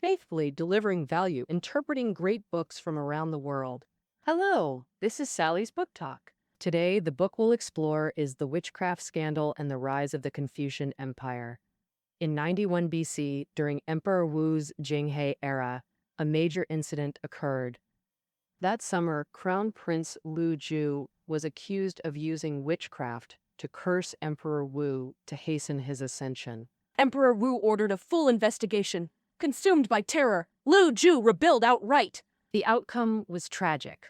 faithfully delivering value, interpreting great books from around the world. Hello, this is Sally's Book Talk. Today, the book we'll explore is The Witchcraft Scandal and the Rise of the Confucian Empire. In 91 BC, during Emperor Wu's Jinghe era, a major incident occurred. That summer, Crown Prince Liu Ju was accused of using witchcraft to curse Emperor Wu to hasten his ascension. Emperor Wu ordered a full investigation. Consumed by terror, Liu Ju rebelled outright. The outcome was tragic.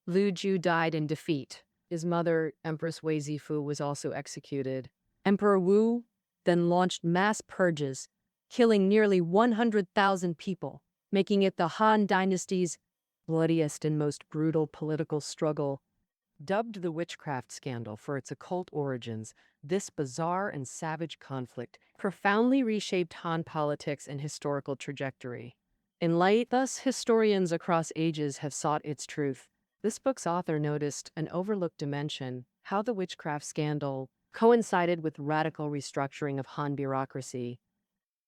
Liu Ju died in defeat. His mother, Empress Wei Zifu, was also executed. Emperor Wu then launched mass purges, killing nearly 100,000 people, making it the Han Dynasty's bloodiest and most brutal political struggle. Dubbed the Witchcraft Scandal for its occult origins, this bizarre and savage conflict profoundly reshaped Han politics and historical trajectory. In light, thus, historians across ages have sought its truth. This book's author noticed an overlooked dimension: how the witchcraft scandal coincided with radical restructuring of Han bureaucracy.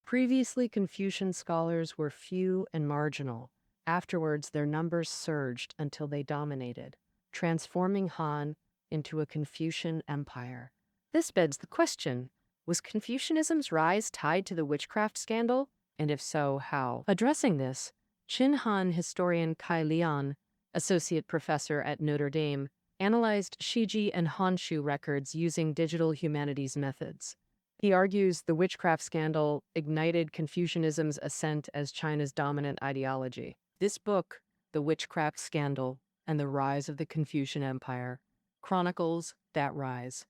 Previously, Confucian scholars were few and marginal. Afterwards, their numbers surged until they dominated, transforming Han into a Confucian empire. This begs the question, was Confucianism's rise tied to the witchcraft scandal? And if so, how? Addressing this, Qin Han historian Kai Lian, associate professor at Notre Dame, analyzed Shiji and Honshu records using digital humanities methods. He argues the witchcraft scandal ignited Confucianism's ascent as China's dominant ideology. This book, The Witchcraft Scandal and the Rise of the Confucian Empire, chronicles that rise.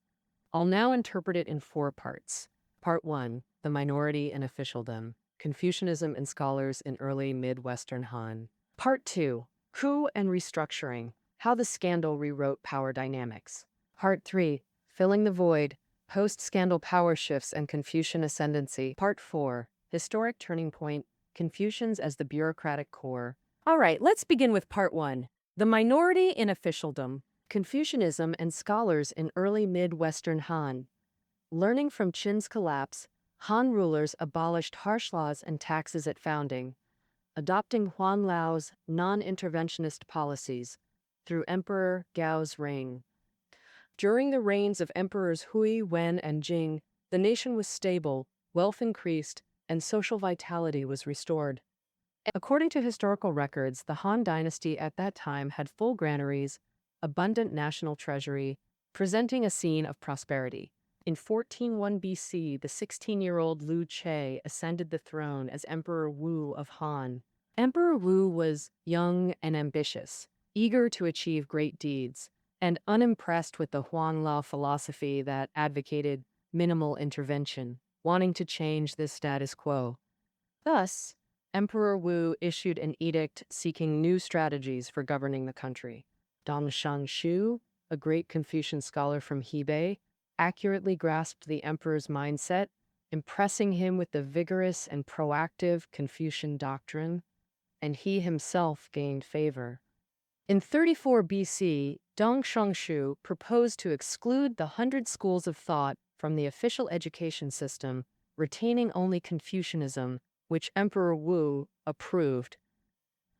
I'll now interpret it in 4 parts. Part 1, The Minority and Officialdom, Confucianism and Scholars in Early Mid-Western Han. Part 2, Coup and Restructuring, How the Scandal Rewrote Power Dynamics. Part 3, Filling the Void, Post-Scandal Power Shifts and Confucian Ascendancy. Part 4, Historic Turning Point, Confucians as the Bureaucratic Core. All right, let's begin with Part 1, The Minority in Officialdom, Confucianism and Scholars in Early Mid-Western Han. Learning from Qin's collapse, Han rulers abolished harsh laws and taxes at founding, adopting Huan Lao's non-interventionist policies through Emperor Gao's reign. During the reigns of Emperors Hui, Wen, and Jing, the nation was stable, wealth increased, and social vitality was restored. According to historical records, the Han Dynasty at that time had full granaries, abundant national treasury, presenting a scene of prosperity. In 1401 BC, the 16-year-old Liu Che ascended the throne as Emperor Wu of Han. Emperor Wu was young and ambitious, eager to achieve great deeds, and unimpressed with the Huan Lao philosophy that advocated minimal intervention, wanting to change the status quo. Thus, Emperor Wu issued an edict seeking new strategies for governing the country. Dong Shu, a great Confucian scholar from Hebei, accurately grasped the emperor's mindset, impressing him with the vigorous and proactive Confucian doctrine, and he himself gained favor. In 34 BC, Dong Shu proposed to exclude the 100 schools of thought from the official education system, retaining only Confucianism, which Emperor Wu approved.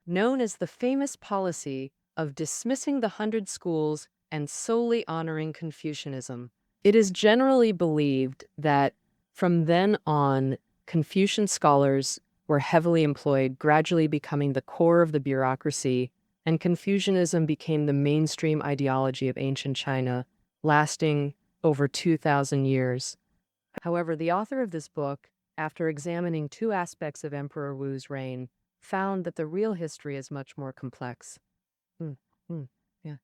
Known as the famous policy of dismissing the 100 schools and solely honoring Confucianism. It is generally believed that from then on, Confucian scholars were heavily employed, gradually becoming the core of the bureaucracy, and Confucianism became the mainstream ideology of ancient China, lasting over 2,000 years. However, the author of this book, after examining 2 aspects of Emperor Wu's reign, found that the real history is much more complex.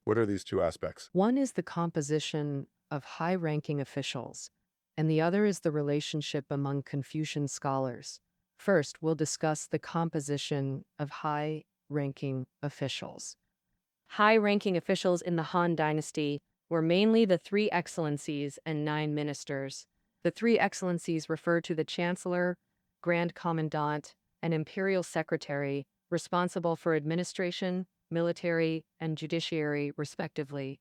What are these 2 aspects? One is the composition of high-ranking officials, and the other is the relationship among Confucian scholars. First, we'll discuss the composition of high-ranking officials. High-ranking officials in the Han Dynasty were mainly the 3 excellencies and 9 ministers. The 3 excellencies refer to the chancellor, grand commandant, and imperial secretary, responsible for administration, military, and judiciary, respectively.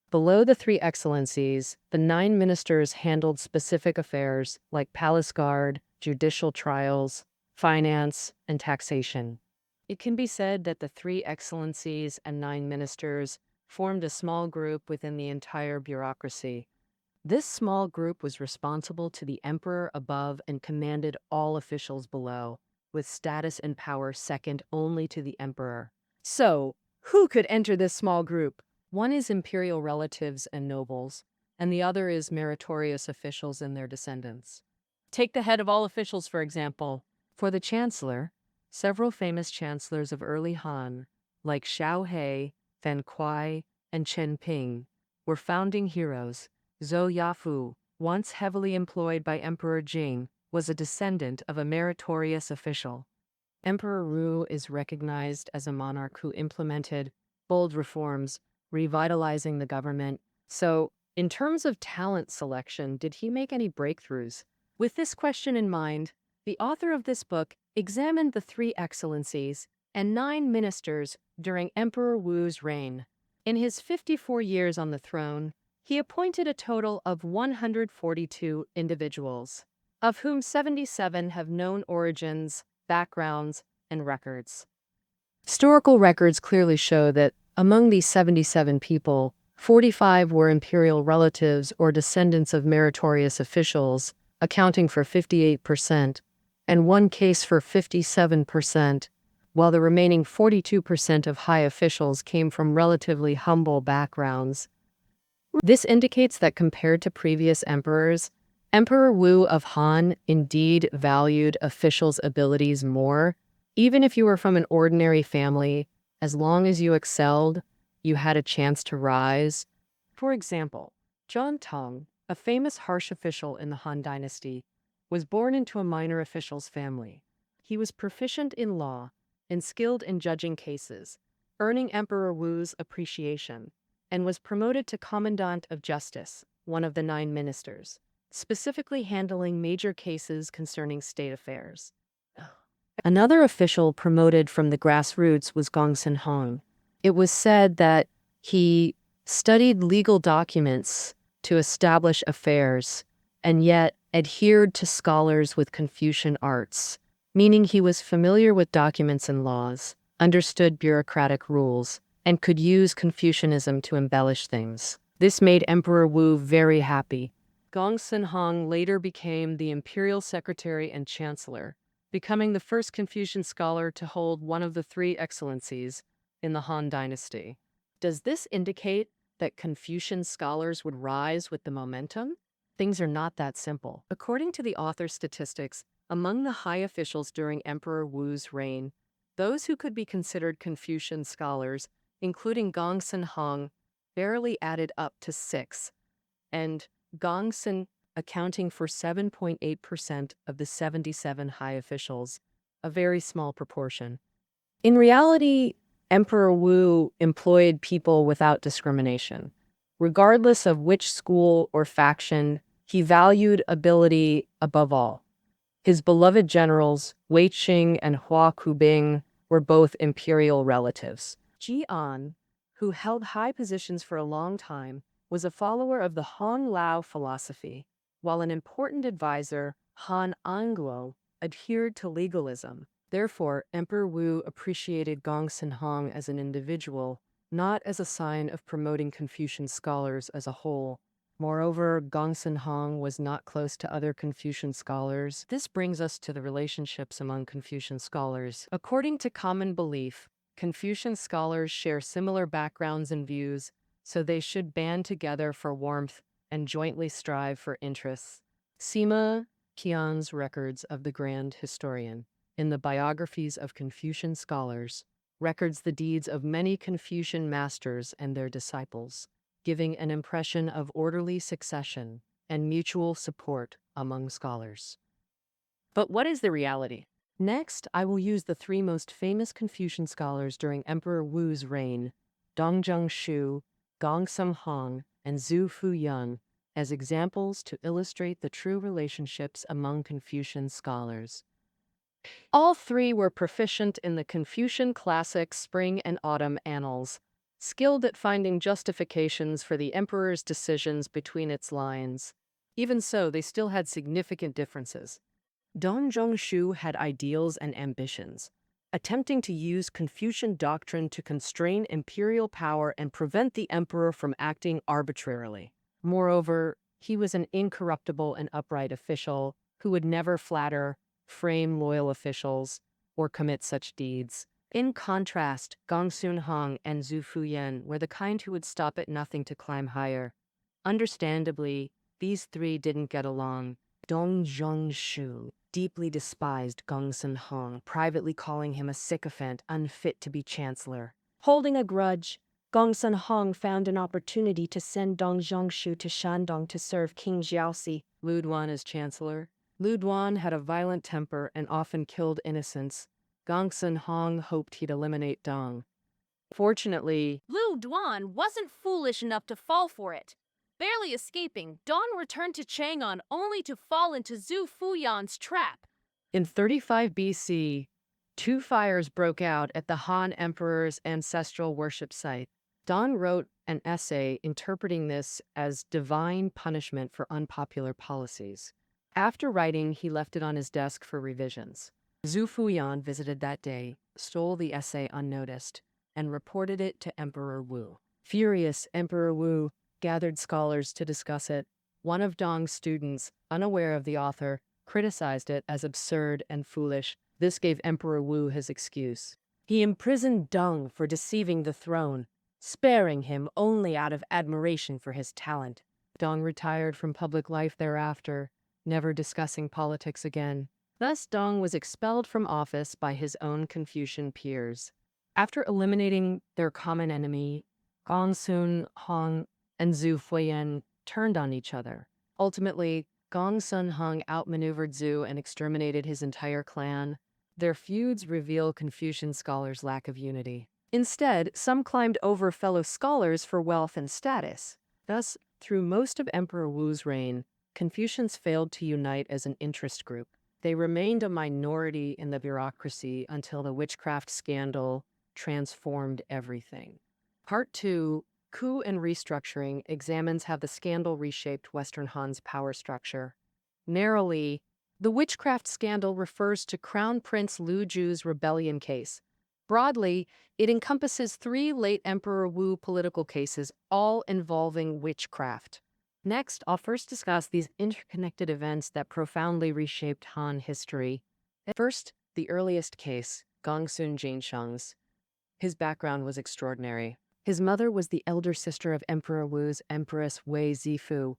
Below the 3 excellencies, the 9 ministers handled specific affairs like palace guard, judicial trials, finance, and taxation. It can be said that the three excellencies and 9 ministers formed a small group within the entire bureaucracy. This small group was responsible to the emperor above and commanded all officials below, with status and power second only to the emperor. So, who could enter this small group? One is imperial relatives and nobles, and the other is meritorious officials and their descendants. Take the head of all officials, for example. For the chancellor, several famous chancellors of early Han, like Xiao He, Fan Kuai, and Chen Ping, were founding heroes. Zhou Yafu, once heavily employed by Emperor Jing, was a descendant of a meritorious official. Emperor Wu is recognized as a monarch who implemented bold reforms, revitalizing the government. So, in terms of talent selection, did he make any breakthroughs? With this question in mind, the author of this book examined the 3 excellencies and 9 ministers during Emperor Wu's reign. In his 54 years on the throne, he appointed a total of 142 individuals, of whom 77 have known origins, backgrounds, and records. Historical records clearly show that among these 77 people, 45 were imperial relatives or descendants of meritorious officials, accounting for 58%, and one case for 57%, while the remaining 42% of high officials came from relatively humble backgrounds. This indicates that compared to previous emperors, Emperor Wu of Han indeed valued officials' abilities more. Even if you were from an ordinary family, as long as you excelled, you had a chance to rise. For example, Zhang Tong, a famous harsh official in the Han Dynasty, was born into a minor official's family. He was proficient in law and skilled in judging cases, earning Emperor Wu's appreciation, and was promoted to Commandant of Justice, one of the 9 ministers, specifically handling major cases concerning state affairs. Another official promoted from the grassroots was Gongsun Hong. It was said that he studied legal documents to establish affairs, and yet adhered to scholars with Confucian arts, meaning he was familiar with documents and laws, understood bureaucratic rules, and could use Confucianism to embellish things. This made Emperor Wu very happy. Gongsun Hong later became the imperial secretary and chancellor, becoming the first Confucian scholar to hold one of the 3 excellencies in the Han Dynasty. Does this indicate that Confucian scholars would rise with the momentum? Things are not that simple. According to the author's statistics, among the high officials during Emperor Wu's reign, those who could be considered Confucian scholars, including Gongsun Hong, barely added up to 6, and Gongsun accounting for 7.8% of the 77 high officials, a very small proportion. In reality, Emperor Wu employed people without discrimination. Regardless of which school or faction, he valued ability above all. His beloved generals, Wei Qing and Hua Kubing, were both imperial relatives. Ji An, who held high positions for a long time, was a follower of the Hong Lao philosophy, while an important advisor, Han Angguo, adhered to legalism. Therefore, Emperor Wu appreciated Gongsun Hong as an individual, not as a sign of promoting Confucian scholars as a whole. Moreover, Gongsun Hong was not close to other Confucian scholars. This brings us to the relationships among Confucian scholars. According to common belief, Confucian scholars share similar backgrounds and views, so they should band together for warmth and jointly strive for interests. Sima Qian's records of the Grand Historian, in the biographies of Confucian scholars, records the deeds of many Confucian masters and their disciples, giving an impression of orderly succession and mutual support among scholars. But what is the reality? Next, I will use the 3 most famous Confucian scholars during Emperor Wu's reign, Dongjung Shu, Gongsun Hong, and Zhu Fuyun, as examples to illustrate the true relationships among Confucian scholars. All 3 were proficient in the Confucian classic Spring and Autumn Annals, skilled at finding justifications for the emperor's decisions between its lines. Even so, they still had significant differences. Dong Zhongshu had ideals and ambitions, attempting to use Confucian doctrine to constrain imperial power and prevent the emperor from acting arbitrarily. Moreover, he was an incorruptible and upright official who would never flatter, frame loyal officials, or commit such deeds. In contrast, Gongsun Hong and Zhu Fuyan were the kind who would stop at nothing to climb higher. Understandably, these three didn't get along. Dong Zhongshu deeply despised Gongsun Hong, privately calling him a sycophant unfit to be chancellor. Holding a grudge, Gongsun Hong found an opportunity to send Dong Zhongshu to Shandong to serve King Jiaoxi, Lu Duan as chancellor. Lu Duan had a violent temper and often killed innocents. Gongsun Hong hoped he'd eliminate Dong. Fortunately, Lu Duan wasn't foolish enough to fall for it. Barely escaping, Dong returned to Chang'an only to fall into Zhu Fuyan's trap. in 35 BC, two fires broke out at the Han Emperor's ancestral worship site. Dong wrote an essay interpreting this as divine punishment for unpopular policies. After writing, he left it on his desk for revisions. Zhu Fuyan visited that day, stole the essay unnoticed, and reported it to Emperor Wu. Furious, Emperor Wu gathered scholars to discuss it. One of Dong's students, unaware of the author, criticized it as absurd and foolish. This gave Emperor Wu his excuse. He imprisoned Dong for deceiving the throne, sparing him only out of admiration for his talent. Dong retired from public life thereafter, never discussing politics again. Thus, Dong was expelled from office by his own Confucian peers. After eliminating their common enemy, Gongsun Hong and Zhu Fuyan turned on each other. Ultimately, Gongsun Hong outmaneuvered Zhu and exterminated his entire clan. Their feuds reveal Confucian scholars' lack of unity. Instead, some climbed over fellow scholars for wealth and status. Thus, through most of Emperor Wu's reign, Confucians failed to unite as an interest group. They remained a minority in the bureaucracy until the witchcraft scandal transformed everything. Part 2, Coup and Restructuring, examines how the scandal reshaped Western Han's power structure. Narrowly, the witchcraft scandal refers to Crown Prince Liu Ju's rebellion case. Broadly, it encompasses 3 late Emperor Wu political cases, all involving witchcraft. Next, I'll first discuss these interconnected events that profoundly reshaped Han history. First, the earliest case, Gongsun Jinsheng's. His background was extraordinary. His mother was the elder sister of Emperor Wu's Empress Wei Zifu,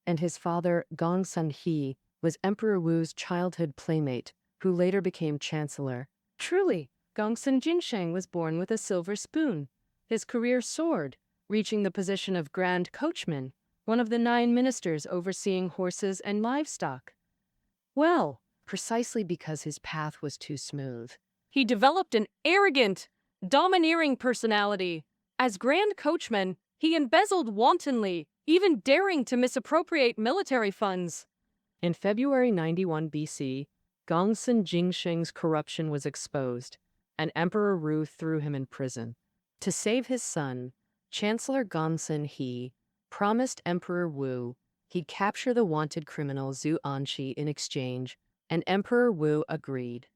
and his father, Gongsun He, was Emperor Wu's childhood playmate, who later became chancellor. Truly, Gongsun Jinsheng was born with a silver spoon. His career soared, reaching the position of Grand Coachman, one of the 9 ministers overseeing horses and livestock. Well, precisely because his path was too smooth, he developed an arrogant, domineering personality. As Grand Coachman, he embezzled wantonly, even daring to misappropriate military funds. In February 91 BC, Gongsun Jinsheng's corruption was exposed, and Emperor Wu threw him in prison. To save his son, Chancellor Gongsun He promised Emperor Wu he'd capture the wanted criminal Zhu Anshi in exchange, and Emperor Wu agreed.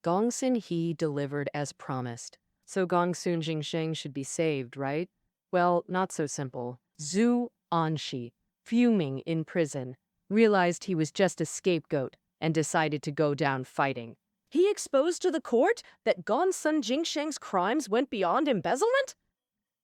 Gongsun He delivered as promised. So Gongsun Jinsheng should be saved, right? Well, not so simple. Zhu Anshi, fuming in prison, realized he was just a scapegoat and decided to go down fighting. He exposed to the court that Gongsun Jinsheng's crimes went beyond embezzlement?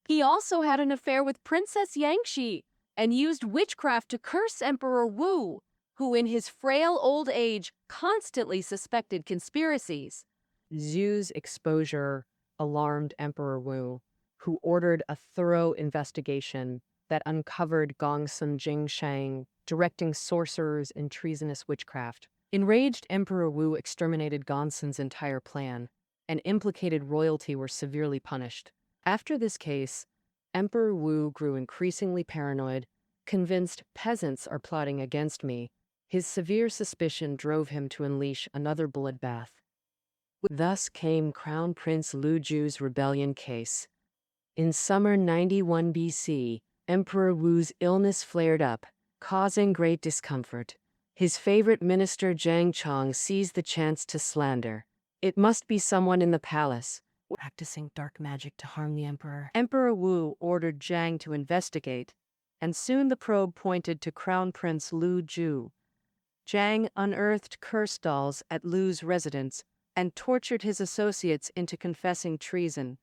He also had an affair with Princess Yangxi and used witchcraft to curse Emperor Wu, who in his frail old age constantly suspected conspiracies. Zhu's exposure alarmed Emperor Wu, who ordered a thorough investigation that uncovered Gongsun Jinsheng directing sorcerers and treasonous witchcraft. Enraged, Emperor Wu exterminated Gongsun's entire plan, and implicated royalty were severely punished. After this case, Emperor Wu grew increasingly paranoid, convinced peasants are plotting against me. His severe suspicion drove him to unleash another bloodbath. Thus came Crown Prince Liu Ju's rebellion case. In summer 91 BC, Emperor Wu's illness flared up, causing great discomfort. His favorite minister Zhang Chong seized the chance to slander. It must be someone in the palace, practicing dark magic to harm the emperor. Emperor Wu ordered Zhang to investigate, and soon the probe pointed to Crown Prince Liu Ju. Zhang unearthed curse dolls at Liu's residence and tortured his associates into confessing treason.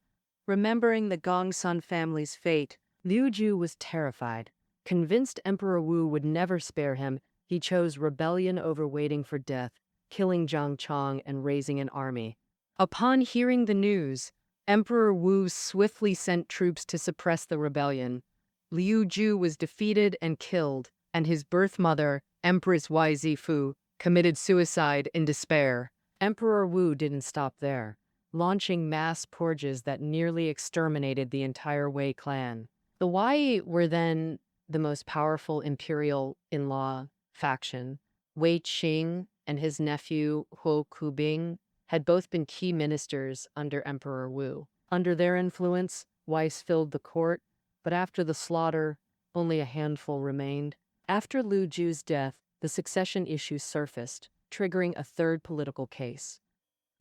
Remembering the Gongsun family's fate, Liu Ju was terrified. Convinced Emperor Wu would never spare him, he chose rebellion over waiting for death, killing Zhang Chong and raising an army. Upon hearing the news, Emperor Wu swiftly sent troops to suppress the rebellion. Liu Ju was defeated and killed, and his birth mother, Empress Zifu, committed suicide in despair. Emperor Wu didn't stop there, launching mass purges that nearly exterminated the entire Wei clan. The Wei were then the most powerful imperial in-law faction. Wei Qing and his nephew Huo Kubing had both been key ministers under Emperor Wu. Under their influence, Weiss filled the court, but after the slaughter, only a handful remained. After Liu Ju's death, the succession issue surfaced, triggering a third political case.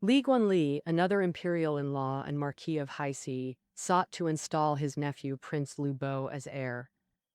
Li Guanli, another imperial in-law and Marquis of Haixi, sought to install his nephew Prince Liu Bo as heir.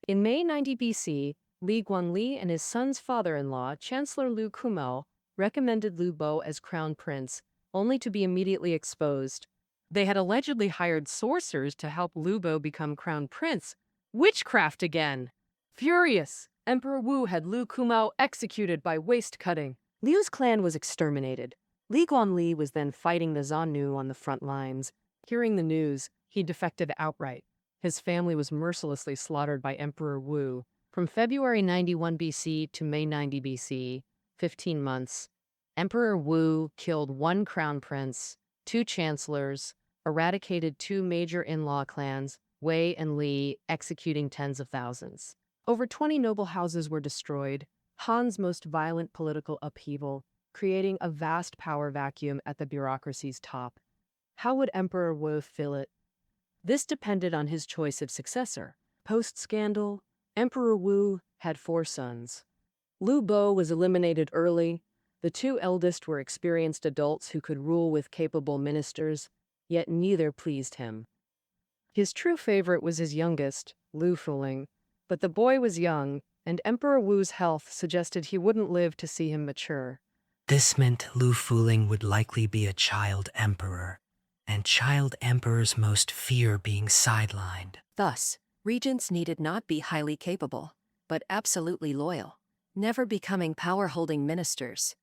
In May 90 BC, Li Guanli and his son's father-in-law, Chancellor Liu Kumao, recommended Liu Bo as crown prince, only to be immediately exposed. They had allegedly hired sorcerers to help Liu Bo become crown prince. Witchcraft again! Furious, Emperor Wu had Liu Kumao executed by waist-cutting. Liu's clan was exterminated. Li Guanli was then fighting the Xiongnu on the front lines. Hearing the news, he defected outright. His family was mercilessly slaughtered by Emperor Wu. From February 91 BC to May 90 BC, 15 months, Emperor Wu killed one crown prince, 2 chancellors, eradicated 2 major in-law clans, Wei and Li, executing tens of thousands. Over 20 noble houses were destroyed, Han's most violent political upheaval, creating a vast power vacuum at the bureaucracy's top. How would Emperor Wu fill it? This depended on his choice of successor. Post-scandal, Emperor Wu had 4 sons. Liu Bo was eliminated early. The 2 eldest were experienced adults who could rule with capable ministers, yet neither pleased him. His true favorite was his youngest, Liu Fuling, but the boy was young, and Emperor Wu's health suggested he wouldn't live to see him mature. This meant Liu Fuling would likely be a child emperor, and child emperors most fear being sidelined. Thus, regents needed not be highly capable, but absolutely loyal, never becoming power-holding ministers.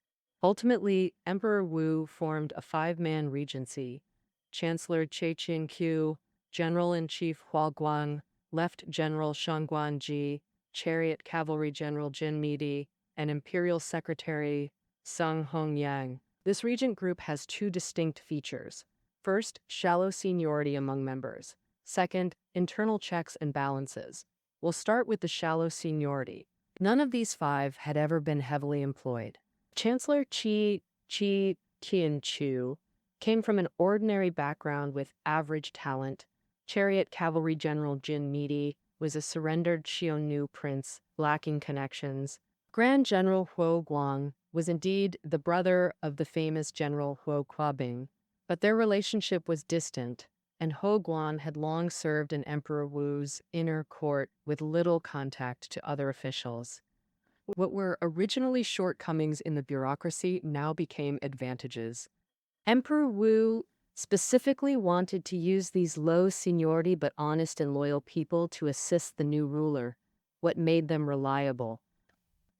Ultimately, Emperor Wu formed a 5-man regency. Chancellor Che Qin-qiu, General-in-Chief Hua Guang, Left General Shang Guanji, Chariot Cavalry General Jin Midi, and Imperial Secretary Sung Hongyang. This regent group has 2 distinct features. First, shallow seniority among members. Second, internal checks and balances. We'll start with the shallow seniority. None of these 5 had ever been heavily employed. Chancellor Qi Qianqiu came from an ordinary background with average talent. Chariot Cavalry General Jin Midi was a surrendered Xiongnu prince, lacking connections. Grand General Huo Guang was indeed the brother of the famous General Huo Kuabing, but their relationship was distant, and Huo Guang had long served in Emperor Wu's inner court with little contact to other officials. What were originally shortcomings in the bureaucracy now became advantages. Emperor Wu specifically wanted to use these low seniority but honest and loyal people to assist the new ruler, what made them reliable.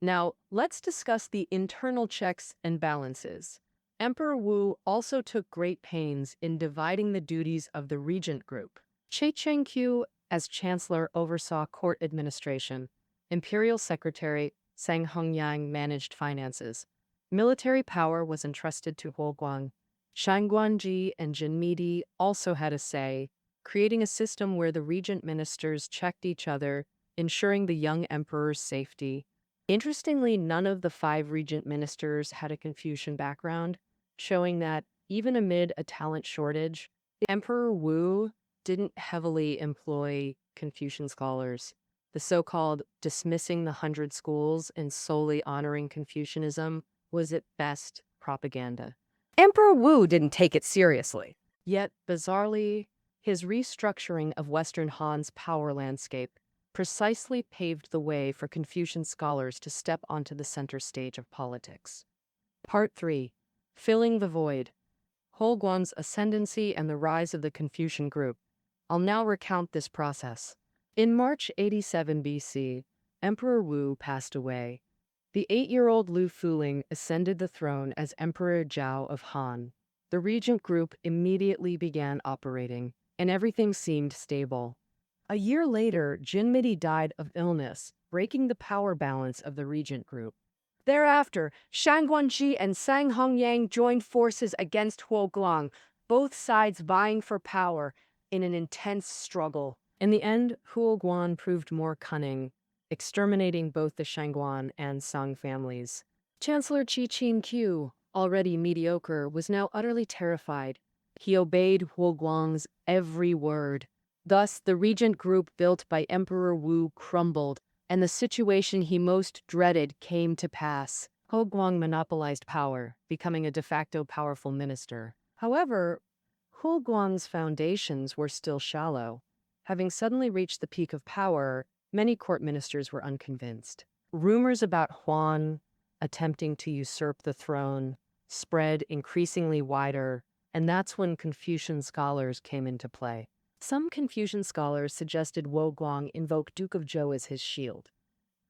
Now, let's discuss the internal checks and balances. Emperor Wu also took great pains in dividing the duties of the regent group. Che Chengqiu, as chancellor, oversaw court administration. Imperial secretary Sang Hongyang managed finances. Military power was entrusted to Huo Guang. Shang Guanji and Jin Midi also had a say, creating a system where the regent ministers checked each other, ensuring the young emperor's safety. Interestingly, none of the 5 regent ministers had a Confucian background, showing that even amid a talent shortage, Emperor Wu didn't heavily employ Confucian scholars. The so-called dismissing the 100 schools and solely honoring Confucianism was at best propaganda. Emperor Wu didn't take it seriously. Yet, bizarrely, his restructuring of Western Han's power landscape precisely paved the way for Confucian scholars to step onto the center stage of politics. Part 3. Filling the Void. Huo Guang's ascendancy and the rise of the Confucian group. I'll now recount this process. In March 87 BC, Emperor Wu passed away. The 8-year-old Lu Fuling ascended the throne as Emperor Zhao of Han. The regent group immediately began operating, and everything seemed stable. A year later, Jin Midi died of illness, breaking the power balance of the regent group. Thereafter, Shang Guanxi and Sang Hongyang joined forces against Huo Guang, both sides vying for power in an intense struggle. In the end, Huo Guang proved more cunning, exterminating both the Shangguan and Song families. Chancellor Qi Qin-Qiu, already mediocre, was now utterly terrified. He obeyed Huo Guang's every word. Thus, the regent group built by Emperor Wu crumbled, and the situation he most dreaded came to pass. Huo Guang monopolized power, becoming a de facto powerful minister. However, Huo Guang's foundations were still shallow. Having suddenly reached the peak of power, many court ministers were unconvinced. Rumors about Huan attempting to usurp the throne spread increasingly wider, and that's when Confucian scholars came into play. Some Confucian scholars suggested Huo Guang invoke Duke of Zhou as his shield.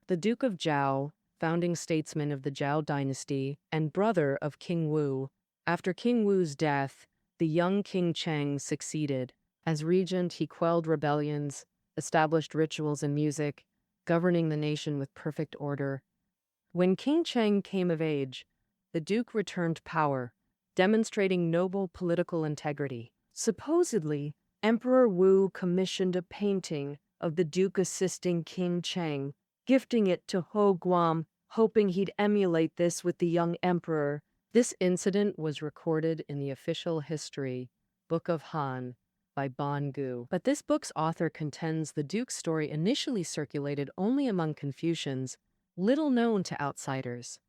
The Duke of Zhou, founding statesman of the Zhao Dynasty and brother of King Wu, after King Wu's death, the young King Cheng succeeded. As regent, he quelled rebellions, established rituals and music, governing the nation with perfect order. When King Cheng came of age, the duke returned power, demonstrating noble political integrity. Supposedly, Emperor Wu commissioned a painting of the duke assisting King Cheng, gifting it to Huo Guang, hoping he'd emulate this with the young emperor. This incident was recorded in the official history, Book of Han, by Ban Gu. But this book's author contends the duke's story initially circulated only among Confucians, little known to outsiders.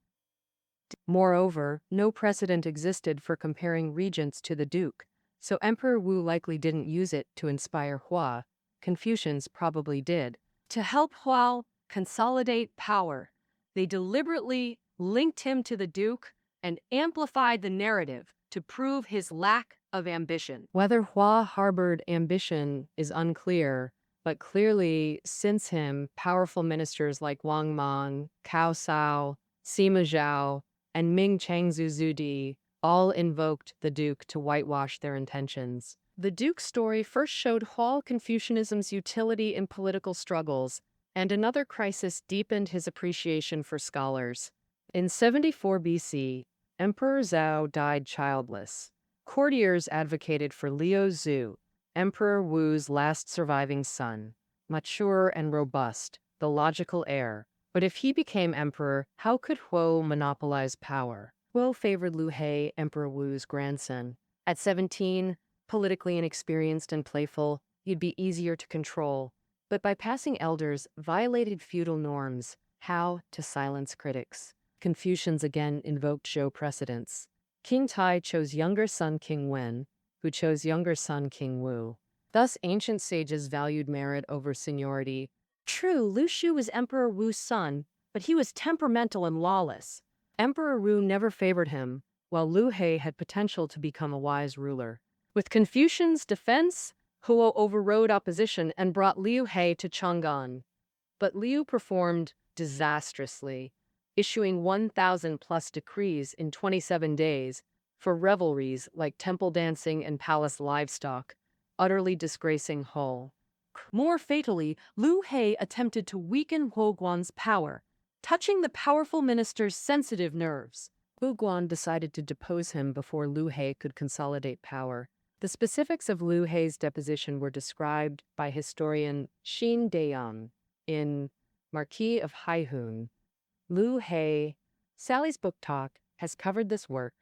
Moreover, no precedent existed for comparing regents to the duke, so Emperor Wu likely didn't use it to inspire Hua. Confucians probably did. To help Hua consolidate power, they deliberately linked him to the duke and amplified the narrative to prove his lack of ambition. Whether Hua harbored ambition is unclear, but clearly, since him, powerful ministers like Wang Mang, Cao Cao, Sima Zhao, and Ming Changzu Zudi all invoked the duke to whitewash their intentions. The duke's story first showed Hua Confucianism's utility in political struggles, and another crisis deepened his appreciation for scholars. In 74 BC, Emperor Zhao died childless. Courtiers advocated for Liu Ju, Emperor Wu's last surviving son, mature and robust, the logical heir. But if he became emperor, how could Huo monopolize power? Huo favored Liu He, Emperor Wu's grandson. At 17, politically inexperienced and playful, he'd be easier to control. But bypassing elders violated feudal norms. How to silence critics? Confucians again invoked Zhou precedents. King Tai chose younger son King Wen, who chose younger son King Wu. Thus, ancient sages valued merit over seniority. True, Lu Shu was Emperor Wu's son, but he was temperamental and lawless. Emperor Wu never favored him, while Liu He had potential to become a wise ruler. With Confucian's defense, Huo overrode opposition and brought Liu He to Chang'an. But Liu performed disastrously, issuing 1,000+ decrees in 27 days for revelries like temple dancing and palace livestock, utterly disgracing Huo. More fatally, Liu He attempted to weaken Huo Guang's power, touching the powerful minister's sensitive nerves. Huo Guang decided to depose him before Liu He could consolidate power. The specifics of Liu He's deposition were described by historian Xin Dayang in Marquis of Haihun. Liu He. Sally's Book Talk has covered this work.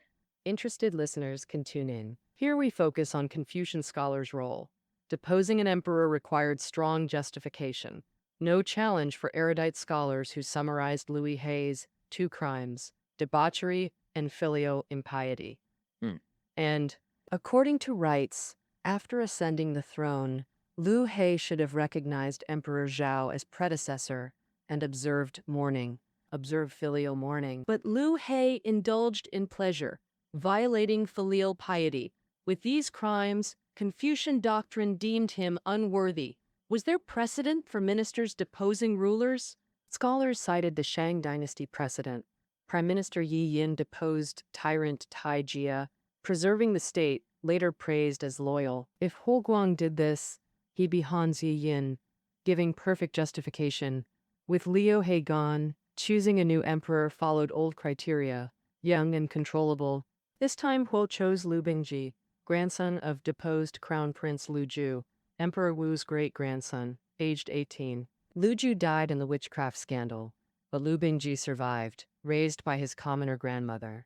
Interested listeners can tune in. Here we focus on Confucian scholars' role. Deposing an emperor required strong justification. No challenge for erudite scholars who summarized Louis Hay's two crimes, debauchery and filial impiety. Hmm. And, according to rites, after ascending the throne, Liu He should have recognized Emperor Zhao as predecessor and observed filial mourning. But Liu He indulged in pleasure, violating filial piety. With these crimes, Confucian doctrine deemed him unworthy. Was there precedent for ministers deposing rulers? Scholars cited the Shang Dynasty precedent. Prime Minister Yi Yin deposed tyrant Tai Jia, preserving the state, later praised as loyal. If Huo Guang did this, he'd be Han Zi Yin, giving perfect justification. With Liu He gone, choosing a new emperor followed old criteria, young and controllable. This time Huo chose Liu Bingji, grandson of deposed Crown Prince Liu Ju, Emperor Wu's great-grandson, aged 18. Liu Ju died in the witchcraft scandal, but Liu Bingji survived, raised by his commoner grandmother,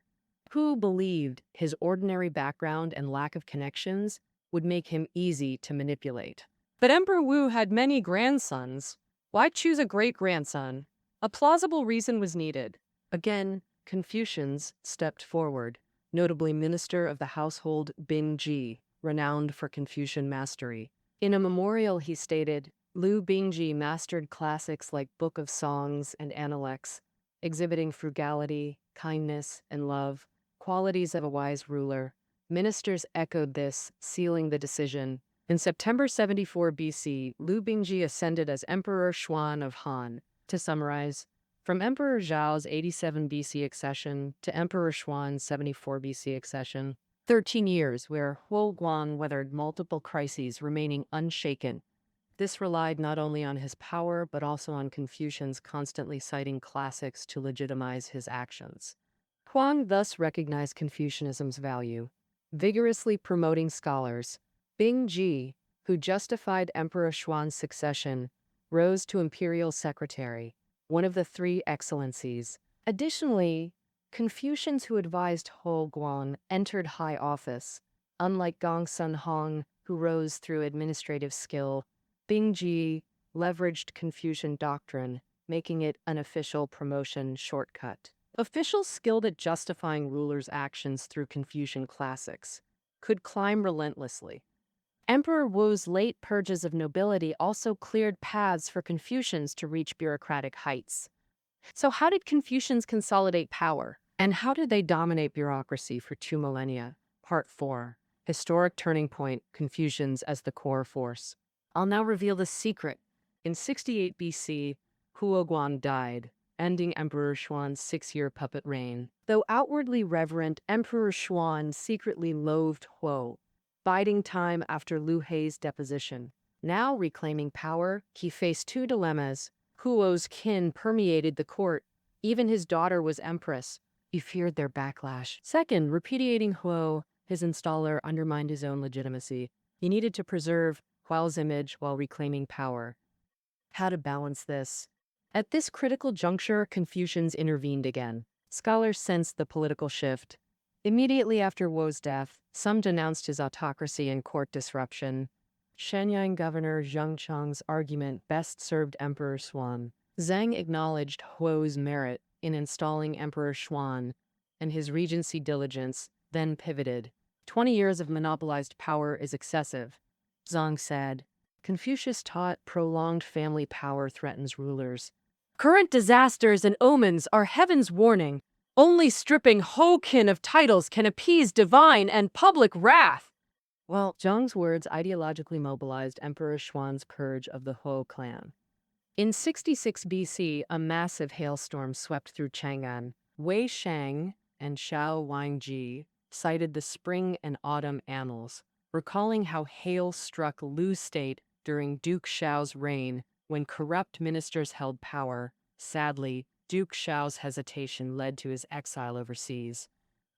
who believed his ordinary background and lack of connections would make him easy to manipulate. But Emperor Wu had many grandsons. Why choose a great-grandson? A plausible reason was needed. Again, Confucians stepped forward, notably Minister of the Household Bingji, renowned for Confucian mastery. In a memorial, he stated, Liu Bingji mastered classics like Book of Songs and Analects, exhibiting frugality, kindness, and love, qualities of a wise ruler. Ministers echoed this, sealing the decision. In September 74 BC, Liu Bingji ascended as Emperor Xuan of Han. To summarize, from Emperor Zhao's 87 BC accession to Emperor Xuan's 74 BC accession, 13 years where Huo Guang weathered multiple crises remaining unshaken. This relied not only on his power, but also on Confucians constantly citing classics to legitimize his actions. Huang thus recognized Confucianism's value, vigorously promoting scholars. Bingji, who justified Emperor Xuan's succession, rose to imperial secretary, one of the three excellencies. Additionally, Confucians who advised Huo Guang entered high office. Unlike Gongsun Hong, who rose through administrative skill, Bingji leveraged Confucian doctrine, making it an official promotion shortcut. Officials skilled at justifying rulers' actions through Confucian classics could climb relentlessly. Emperor Wu's late purges of nobility also cleared paths for Confucians to reach bureaucratic heights. So how did Confucians consolidate power? And how did they dominate bureaucracy for 2 millennia? Part 4. Historic turning point, Confucians as the core force. I'll now reveal the secret. In 68 BC, Huo Guang died, ending Emperor Xuan's 6-year puppet reign. Though outwardly reverent, Emperor Xuan secretly loathed Huo, biding time after Liu He's deposition. Now reclaiming power, he faced 2 dilemmas. Huo's kin permeated the court. Even his daughter was empress. He feared their backlash. Second, repudiating Huo, his installer, undermined his own legitimacy. He needed to preserve Huo's image while reclaiming power. How to balance this? At this critical juncture, Confucians intervened again. Scholars sensed the political shift. Immediately after Huo's death, some denounced his autocracy and court disruption. Shenyang governor Zheng Cheng's argument best served Emperor Xuan. Zheng acknowledged Huo's merit in installing Emperor Xuan, and his regency diligence then pivoted. 20 years of monopolized power is excessive, Zheng said. Confucius taught prolonged family power threatens rulers. Current disasters and omens are heaven's warning. Only stripping Ho-kin of titles can appease divine and public wrath. Well, Zheng's words ideologically mobilized Emperor Xuan's purge of the Ho clan. In 66 BC, a massive hailstorm swept through Chang'an. Wei Shang and Xiao Wangji cited the spring and autumn annals, recalling how hail struck Lu state during Duke Xiao's reign when corrupt ministers held power. Sadly, Duke Xiao's hesitation led to his exile overseas.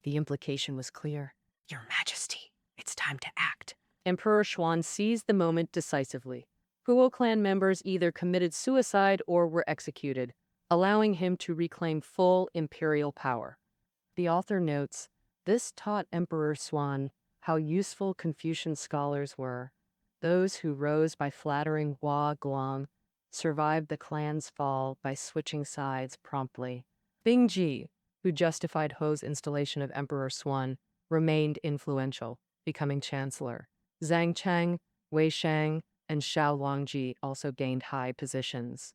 The implication was clear. Your Majesty, it's time to act. Emperor Xuan seized the moment decisively. Huo clan members either committed suicide or were executed, allowing him to reclaim full imperial power. The author notes, this taught Emperor Xuan how useful Confucian scholars were, those who rose by flattering Hua Guang, survived the clan's fall by switching sides promptly. Bing Ji, who justified Ho's installation of Emperor Swan, remained influential, becoming chancellor. Zhang Cheng, Wei Shang, and Xiao Longji also gained high positions.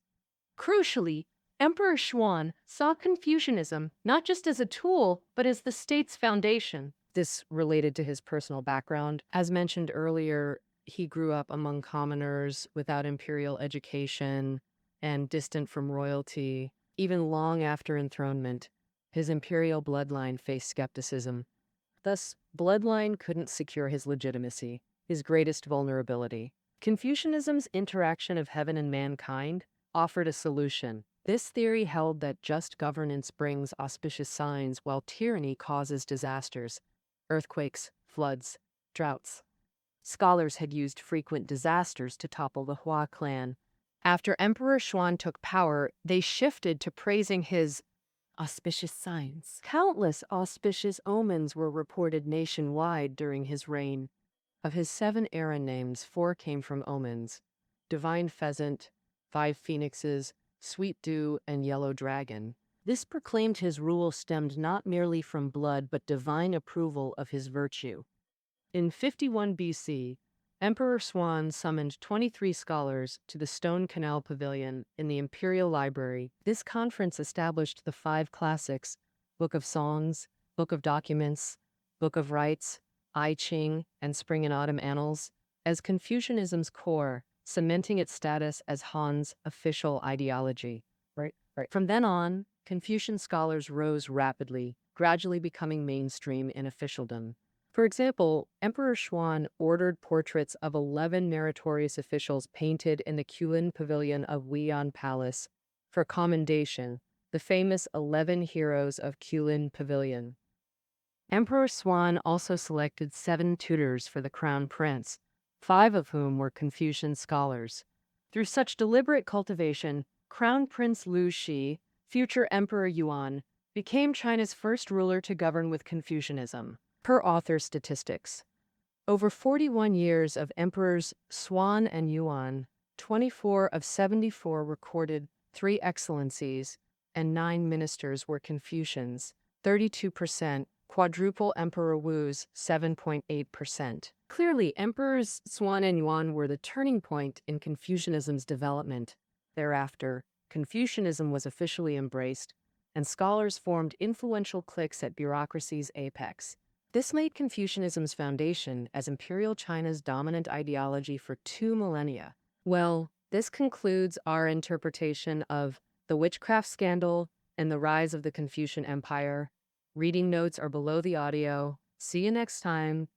Crucially, Emperor Xuan saw Confucianism not just as a tool, but as the state's foundation. This related to his personal background. As mentioned earlier, he grew up among commoners without imperial education and distant from royalty. Even long after enthronement, his imperial bloodline faced skepticism. Thus, bloodline couldn't secure his legitimacy, his greatest vulnerability. Confucianism's interaction of heaven and mankind offered a solution. This theory held that just governance brings auspicious signs while tyranny causes disasters, earthquakes, floods, droughts. Scholars had used frequent disasters to topple the Hua clan. After Emperor Xuan took power, they shifted to praising his auspicious signs. Countless auspicious omens were reported nationwide during his reign. Of his 7 era names, 4 came from omens: divine pheasant, 5 phoenixes, sweet dew, and yellow dragon. This proclaimed his rule stemmed not merely from blood but divine approval of his virtue. In 51 BC, Emperor Swan summoned 23 scholars to the Stone Canal Pavilion in the Imperial Library. This conference established the 5 classics: Book of Songs, Book of Documents, Book of Rites, I Ching, and Spring and Autumn Annals as Confucianism's core, cementing its status as Han's official ideology. Right. From then on, Confucian scholars rose rapidly, gradually becoming mainstream in officialdom. For example, Emperor Xuan ordered portraits of 11 meritorious officials painted in the Kulin Pavilion of Huiyan Palace for commendation, the famous 11 Heroes of Kulin Pavilion. Emperor Xuan also selected 7 tutors for the Crown Prince, 5 of whom were Confucian scholars. Through such deliberate cultivation, Crown Prince Liu Ju, future Emperor Yuan, became China's first ruler to govern with Confucianism. Per author statistics, over 41 years of Emperors Swan and Yuan, 24 of 74 recorded 3 excellencies, and 9 ministers were Confucians, 32%, quadruple Emperor Wu's 7.8%. Clearly, Emperors Swan and Yuan were the turning point in Confucianism's development. Thereafter, Confucianism was officially embraced, and scholars formed influential cliques at bureaucracy's apex. This laid Confucianism's foundation as Imperial China's dominant ideology for 2 millennia. Well, this concludes our interpretation of the Witchcraft Scandal and the Rise of the Confucian Empire. Reading notes are below the audio. See you next time.